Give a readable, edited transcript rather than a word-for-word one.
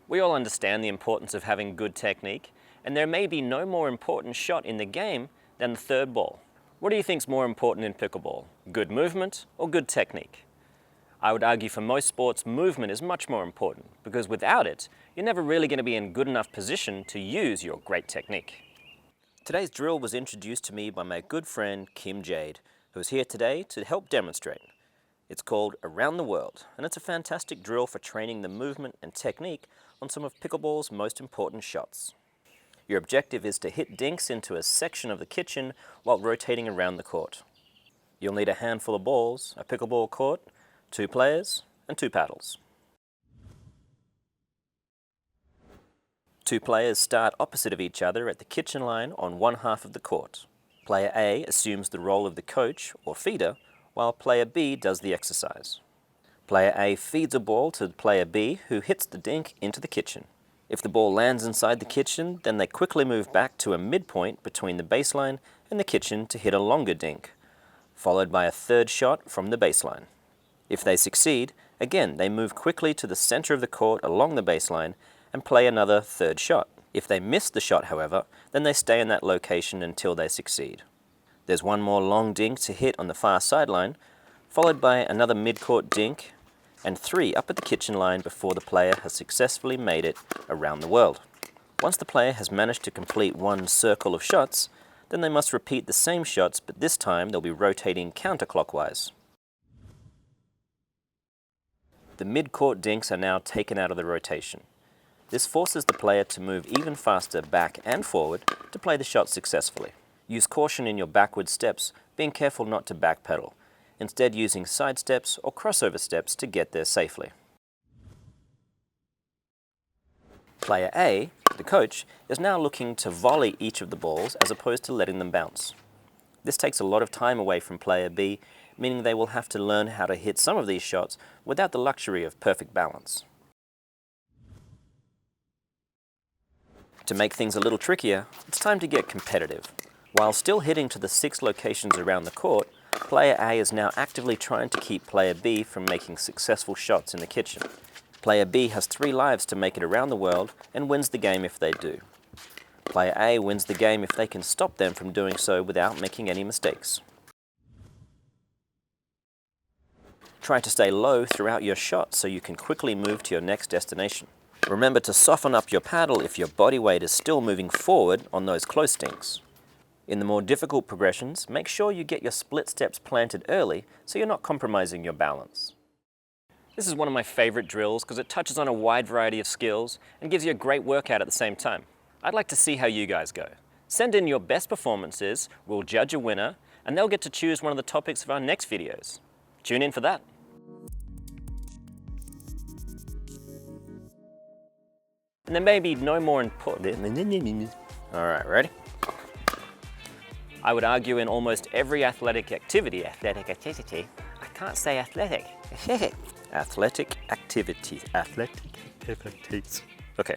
We all understand the importance of having good technique, and there may be no more important shot in the game than the third ball. What do you think is more important in pickleball? Good movement or good technique? I would argue for most sports, movement is much more important, because without it, you're never really going to be in good enough position to use your great technique. Today's drill was introduced to me by my good friend Kim Jagd, who is here today to help demonstrate. It's called Around the World, and it's a fantastic drill for training the movement and technique on some of pickleball's most important shots. Your objective is to hit dinks into a section of the kitchen while rotating around the court. You'll need a handful of balls, a pickleball court, 2 players, and 2 paddles. 2 players start opposite of each other at the kitchen line on one half of the court. Player A assumes the role of the coach or feeder, while player B does the exercise. Player A feeds a ball to player B, who hits the dink into the kitchen. If the ball lands inside the kitchen, then they quickly move back to a midpoint between the baseline and the kitchen to hit a longer dink, followed by a third shot from the baseline. If they succeed, again they move quickly to the center of the court along the baseline and play another third shot. If they miss the shot, however, then they stay in that location until they succeed. There's one more long dink to hit on the far sideline, followed by another mid-court dink, and 3 up at the kitchen line before the player has successfully made it around the world. Once the player has managed to complete one circle of shots, then they must repeat the same shots, but this time they'll be rotating counterclockwise. The mid-court dinks are now taken out of the rotation. This forces the player to move even faster back and forward to play the shot successfully. Use caution in your backward steps, being careful not to backpedal, instead using side steps or crossover steps to get there safely. Player A, the coach, is now looking to volley each of the balls as opposed to letting them bounce. This takes a lot of time away from player B, meaning they will have to learn how to hit some of these shots without the luxury of perfect balance. To make things a little trickier, it's time to get competitive. While still hitting to the 6 locations around the court, player A is now actively trying to keep player B from making successful shots in the kitchen. Player B has 3 lives to make it around the world and wins the game if they do. Player A wins the game if they can stop them from doing so without making any mistakes. Try to stay low throughout your shot so you can quickly move to your next destination. Remember to soften up your paddle if your body weight is still moving forward on those close dinks. In the more difficult progressions, make sure you get your split steps planted early so you're not compromising your balance. This is one of my favorite drills because it touches on a wide variety of skills and gives you a great workout at the same time. I'd like to see how you guys go. Send in your best performances, we'll judge a winner, and they'll get to choose one of the topics of our next videos. Tune in for that. And there may be no more important... Alright, ready? I would argue in almost every athletic activity, I can't say athletic. Athletic activities. Okay.